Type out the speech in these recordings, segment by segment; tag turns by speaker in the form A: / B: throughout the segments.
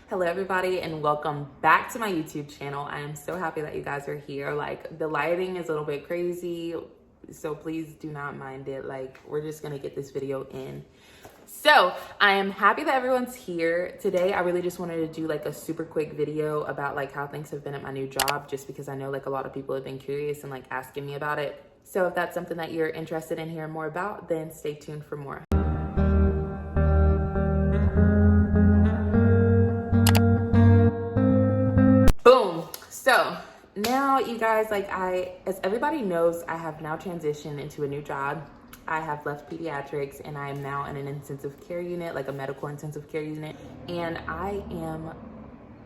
A: Hello everybody and welcome back to my YouTube channel. I am so happy that you guys are here. Like, the lighting is a little bit crazy, so please do not mind it. Like, we're just gonna get this video in. So I am happy that everyone's here today. I really just wanted to do like a super quick video about like how things have been at my new job, just because I know like a lot of people have been curious and like asking me about it. So if that's something that you're interested in hearing more about, then stay tuned for more. Boom. So now you guys, like, as everybody knows, I have now transitioned into a new job. I have left pediatrics and I am now in an intensive care unit, like a medical intensive care unit. And I am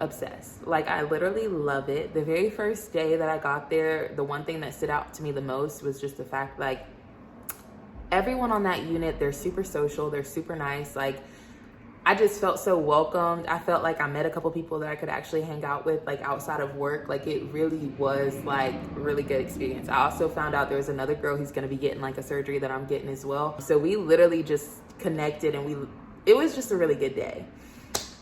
A: obsessed. Like, I literally love it. The very first day that I got there, the one thing that stood out to me the most was just the fact, like, everyone on that unit, they're super social, they're super nice. Like, I just felt so welcomed. I felt like I met a couple people that I could actually hang out with, like, outside of work. Like, it really was like a really good experience. I also found out there was another girl who's going to be getting like a surgery that I'm getting as well. So we literally just connected and it was just a really good day.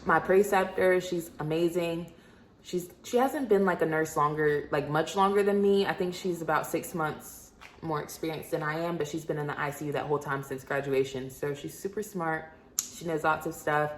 A: My preceptor, she's amazing. She hasn't been like a nurse much longer than me. I think she's about 6 months more experienced than I am, but she's been in the ICU that whole time since graduation. So she's super smart. She knows lots of stuff.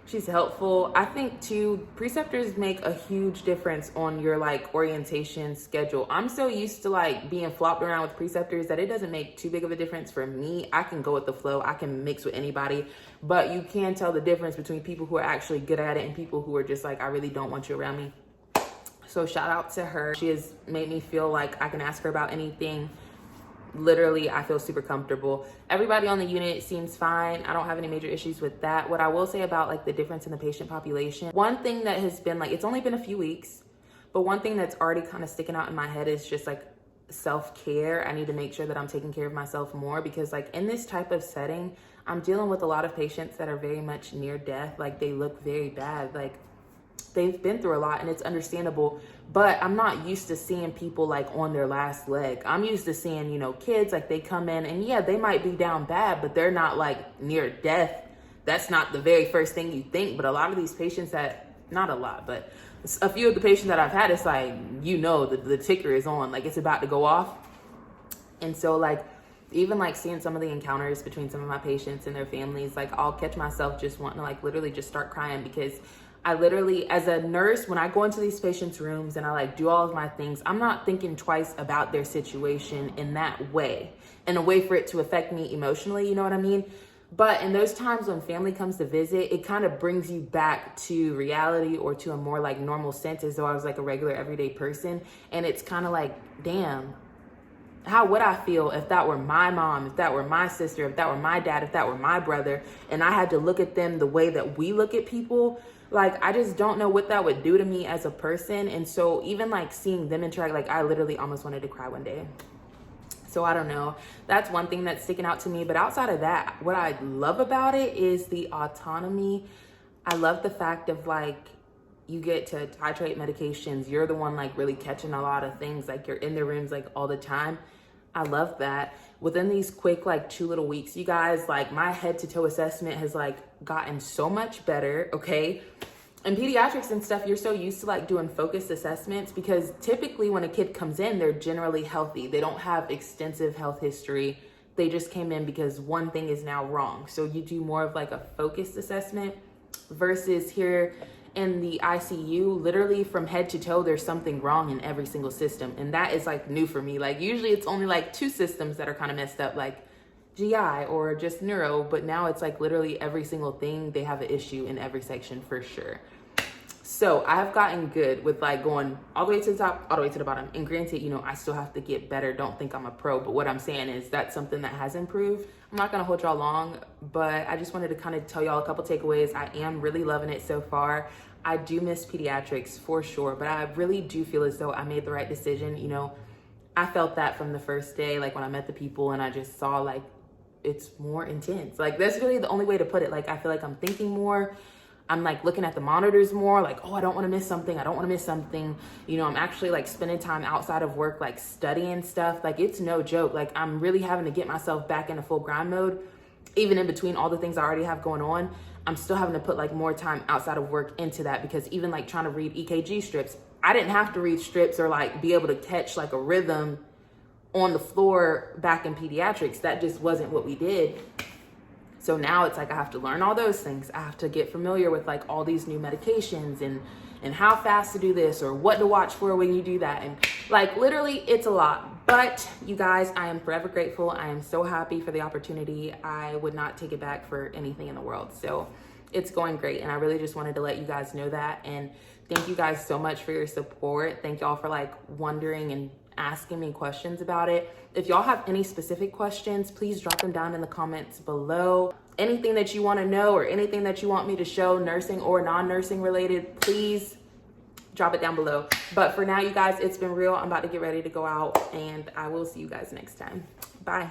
A: She's helpful. I think too, preceptors make a huge difference on your like orientation schedule. I'm so used to like being flopped around with preceptors that it doesn't make too big of a difference for me. I can go with the flow. I can mix with anybody, but you can tell the difference between people who are actually good at it and people who are just like, I really don't want you around me. So shout out to her. She has made me feel like I can ask her about anything. Literally, I feel super comfortable. Everybody on the unit seems fine. I don't have any major issues with that. What I will say about like the difference in the patient population, one thing that has been like, it's only been a few weeks, but one thing that's already kind of sticking out in my head is just like self-care. I need to make sure that I'm taking care of myself more, because like in this type of setting, I'm dealing with a lot of patients that are very much near death. Like, they look very bad. Like, they've been through a lot and it's understandable, but I'm not used to seeing people like on their last leg. I'm used to seeing, you know, kids, like they come in and yeah, they might be down bad, but they're not like near death. That's not the very first thing you think. But a lot of these patients not a lot, but a few of the patients that I've had, it's like, you know, the ticker is on, like it's about to go off. And so like, even like seeing some of the encounters between some of my patients and their families, like I'll catch myself just wanting to like literally just start crying, because I literally, as a nurse, when I go into these patients' rooms and I like do all of my things, I'm not thinking twice about their situation in that way, in a way for it to affect me emotionally, you know what I mean? But in those times when family comes to visit, it kind of brings you back to reality, or to a more like normal sense, as though I was like a regular everyday person. And it's kind of like, damn, how would I feel if that were my mom, if that were my sister, if that were my dad, if that were my brother, and I had to look at them the way that we look at people? Like, I just don't know what that would do to me as a person. And so even like seeing them interact, like I literally almost wanted to cry one day. So I don't know. That's one thing that's sticking out to me. But outside of that, what I love about it is the autonomy. I love the fact of like, you get to titrate medications. You're the one like really catching a lot of things. Like, you're in the rooms like all the time. I love that. Within these quick like 2 little weeks, you guys, like my head to toe assessment has like gotten so much better. Okay. In pediatrics and stuff, you're so used to like doing focused assessments, because typically when a kid comes in, they're generally healthy. They don't have extensive health history. They just came in because one thing is now wrong. So you do more of like a focused assessment, versus here in the ICU, literally from head to toe, there's something wrong in every single system. And that is like new for me. Like, usually it's only like 2 systems that are kind of messed up, like GI or just neuro, but now it's like literally every single thing, they have an issue in every section for sure. So I have gotten good with like going all the way to the top, all the way to the bottom. And granted, you know, I still have to get better. Don't think I'm a pro, but what I'm saying is that's something that has improved. I'm not gonna hold y'all long, but I just wanted to kind of tell y'all a couple takeaways. I am really loving it so far. I do miss pediatrics for sure, but I really do feel as though I made the right decision. You know, I felt that from the first day, like when I met the people and I just saw like, it's more intense. Like, that's really the only way to put it. Like, I feel like I'm thinking more. I'm like looking at the monitors more, like, oh, I don't want to miss something. I don't want to miss something. You know, I'm actually like spending time outside of work, like studying stuff. Like, it's no joke. Like, I'm really having to get myself back into full grind mode, even in between all the things I already have going on. I'm still having to put like more time outside of work into that, because even like trying to read EKG strips, I didn't have to read strips or like be able to catch like a rhythm on the floor back in pediatrics. That just wasn't what we did. So now it's like I have to learn all those things. I have to get familiar with like all these new medications and how fast to do this or what to watch for when you do that. And like literally it's a lot. But you guys, I am forever grateful. I am so happy for the opportunity. I would not take it back for anything in the world. So it's going great. And I really just wanted to let you guys know that. And thank you guys so much for your support. Thank y'all for like wondering and asking me questions about it. If y'all have any specific questions, please drop them down in the comments below. Anything that you want to know or anything that you want me to show, nursing or non-nursing related, please drop it down below. But for now, you guys, it's been real. I'm about to get ready to go out, and I will see you guys next time. Bye.